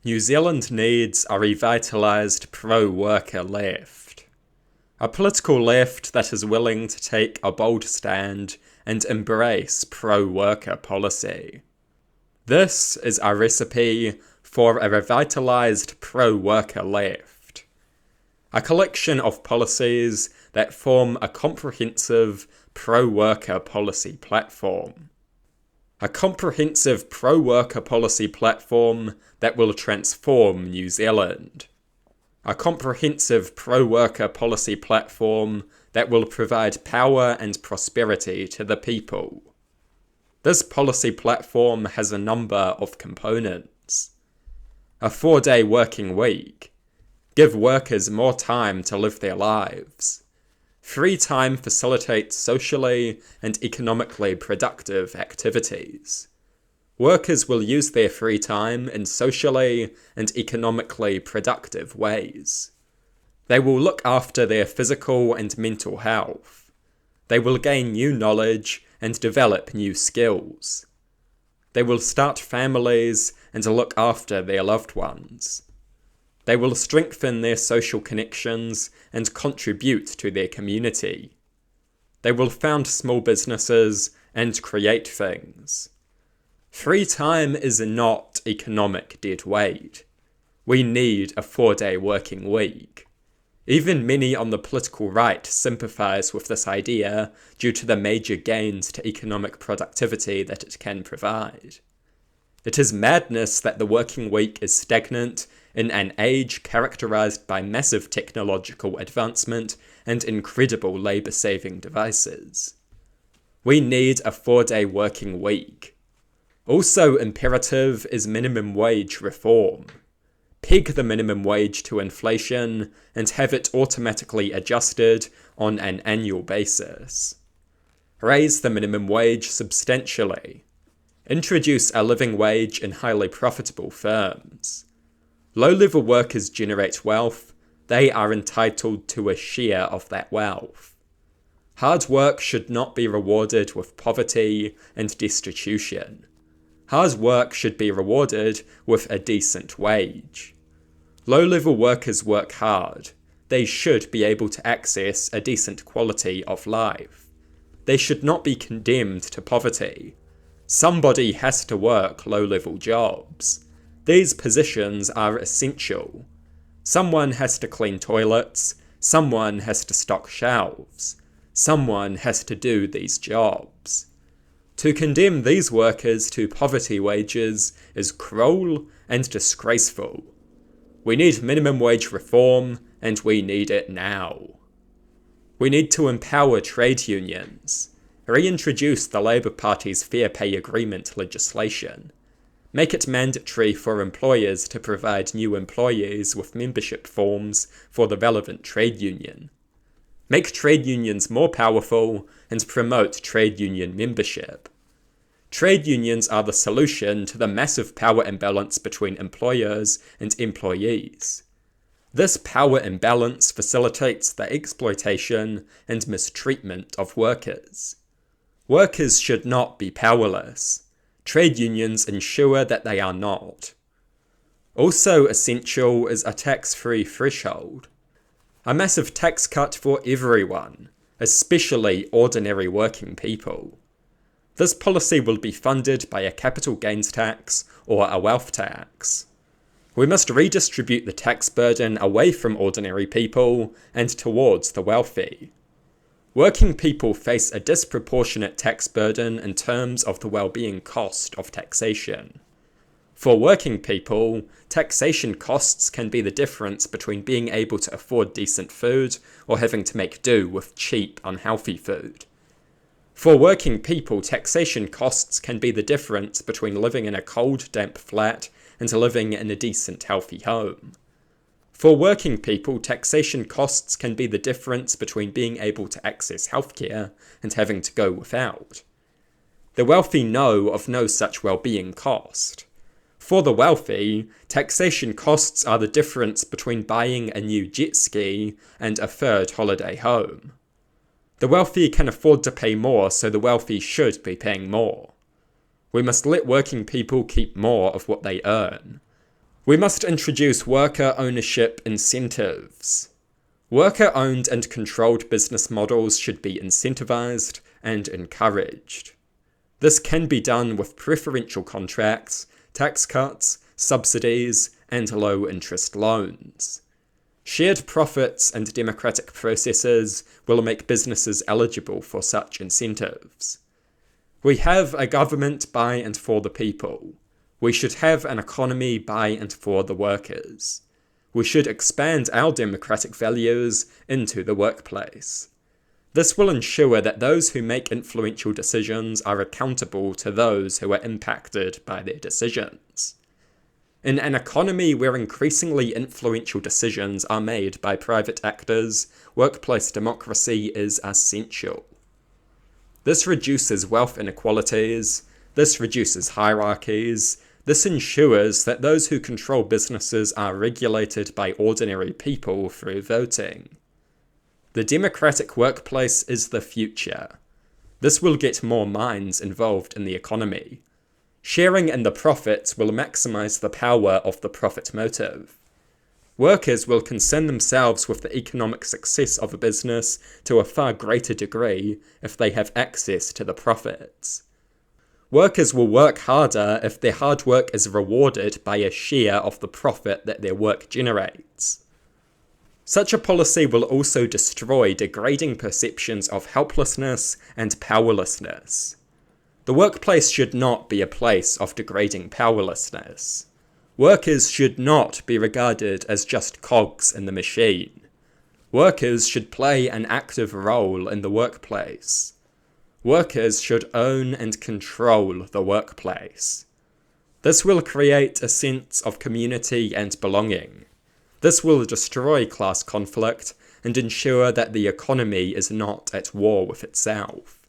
New Zealand needs a revitalized pro-worker left. A political left that is willing to take a bold stand and embrace pro-worker policy. This is a recipe for a revitalized pro-worker left. A collection of policies that form a comprehensive pro-worker policy platform. A comprehensive pro-worker policy platform that will transform New Zealand. A comprehensive pro-worker policy platform that will provide power and prosperity to the people. This policy platform has a number of components. A 4-day working week. Give workers more time to live their lives. Free time facilitates socially and economically productive activities. Workers will use their free time in socially and economically productive ways. They will look after their physical and mental health. They will gain new knowledge and develop new skills. They will start families and look after their loved ones. They will strengthen their social connections and contribute to their community. They will found small businesses and create things. Free time is not economic dead weight. We need a 4-day working week. Even many on the political right sympathise with this idea due to the major gains to economic productivity that it can provide. It is madness that the working week is stagnant in an age characterised by massive technological advancement and incredible labour-saving devices. We need a 4-day working week. Also imperative is minimum wage reform. Peg the minimum wage to inflation and have it automatically adjusted on an annual basis. Raise the minimum wage substantially. Introduce a living wage in highly profitable firms. Low-level workers generate wealth. They are entitled to a share of that wealth. Hard work should not be rewarded with poverty and destitution. Hard work should be rewarded with a decent wage. Low-level workers work hard. They should be able to access a decent quality of life. They should not be condemned to poverty. Somebody has to work low-level jobs. These positions are essential. Someone has to clean toilets. Someone has to stock shelves. Someone has to do these jobs. To condemn these workers to poverty wages is cruel and disgraceful. We need minimum wage reform, and we need it now. We need to empower trade unions, reintroduce the Labour Party's Fair Pay Agreement legislation, make it mandatory for employers to provide new employees with membership forms for the relevant trade union, make trade unions more powerful, and promote trade union membership. Trade unions are the solution to the massive power imbalance between employers and employees. This power imbalance facilitates the exploitation and mistreatment of workers. Workers should not be powerless. Trade unions ensure that they are not. Also essential is a tax-free threshold. A massive tax cut for everyone, especially ordinary working people. This policy will be funded by a capital gains tax or a wealth tax. We must redistribute the tax burden away from ordinary people and towards the wealthy. Working people face a disproportionate tax burden in terms of the well-being cost of taxation. For working people, taxation costs can be the difference between being able to afford decent food or having to make do with cheap, unhealthy food. For working people, taxation costs can be the difference between living in a cold, damp flat and living in a decent, healthy home. For working people, taxation costs can be the difference between being able to access healthcare and having to go without. The wealthy know of no such well-being cost. For the wealthy, taxation costs are the difference between buying a new jet ski and a third holiday home. The wealthy can afford to pay more, so the wealthy should be paying more. We must let working people keep more of what they earn. We must introduce worker ownership incentives. Worker-owned and controlled business models should be incentivized and encouraged. This can be done with preferential contracts, tax cuts, subsidies, and low-interest loans. Shared profits and democratic processes will make businesses eligible for such incentives. We have a government by and for the people. We should have an economy by and for the workers. We should expand our democratic values into the workplace. This will ensure that those who make influential decisions are accountable to those who are impacted by their decisions. In an economy where increasingly influential decisions are made by private actors, workplace democracy is essential. This reduces wealth inequalities, this reduces hierarchies, this ensures that those who control businesses are regulated by ordinary people through voting. The democratic workplace is the future. This will get more minds involved in the economy. Sharing in the profits will maximize the power of the profit motive. Workers will concern themselves with the economic success of a business to a far greater degree if they have access to the profits. Workers will work harder if their hard work is rewarded by a share of the profit that their work generates. Such a policy will also destroy degrading perceptions of helplessness and powerlessness. The workplace should not be a place of degrading powerlessness. Workers should not be regarded as just cogs in the machine. Workers should play an active role in the workplace. Workers should own and control the workplace. This will create a sense of community and belonging. This will destroy class conflict and ensure that the economy is not at war with itself.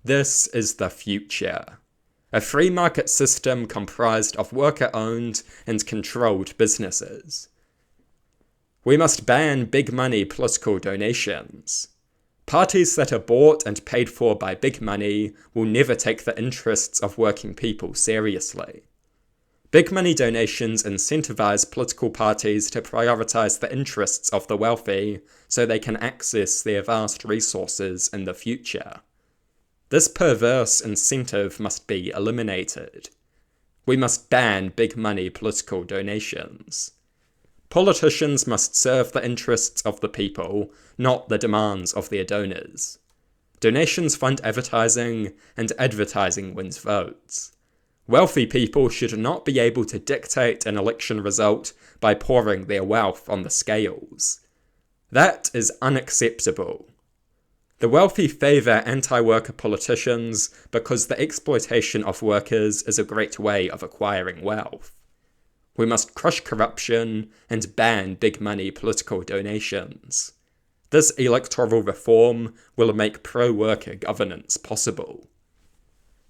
This is the future. A free market system comprised of worker-owned and controlled businesses. We must ban big money political donations. Parties that are bought and paid for by big money will never take the interests of working people seriously. Big money donations incentivize political parties to prioritize the interests of the wealthy so they can access their vast resources in the future. This perverse incentive must be eliminated. We must ban big money political donations. Politicians must serve the interests of the people, not the demands of their donors. Donations fund advertising, and advertising wins votes. Wealthy people should not be able to dictate an election result by pouring their wealth on the scales. That is unacceptable. The wealthy favour anti-worker politicians because the exploitation of workers is a great way of acquiring wealth. We must crush corruption and ban big money political donations. This electoral reform will make pro-worker governance possible.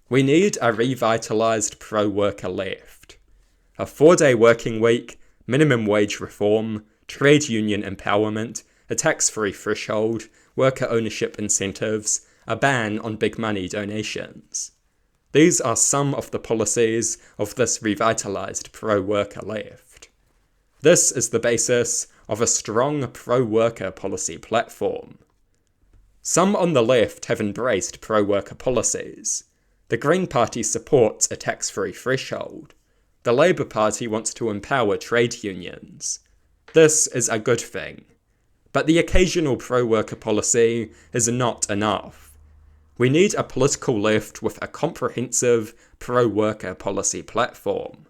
We need a revitalized pro-worker left. A 4-day working week, minimum wage reform, trade union empowerment, a tax-free threshold, worker ownership incentives, a ban on big money donations. These are some of the policies of this revitalized pro-worker left. This is the basis of a strong pro-worker policy platform. Some on the left have embraced pro-worker policies. The Green Party supports a tax-free threshold. The Labour Party wants to empower trade unions. This is a good thing. But the occasional pro-worker policy is not enough. We need a political left with a comprehensive pro-worker policy platform.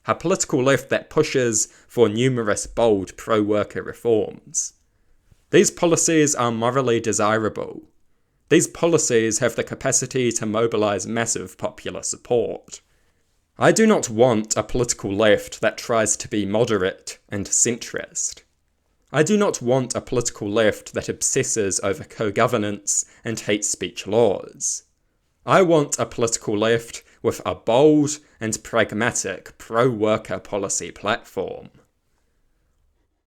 A political left that pushes for numerous bold pro-worker reforms. These policies are morally desirable. These policies have the capacity to mobilize massive popular support. I do not want a political left that tries to be moderate and centrist. I do not want a political left that obsesses over co-governance and hate speech laws. I want a political left with a bold and pragmatic pro-worker policy platform.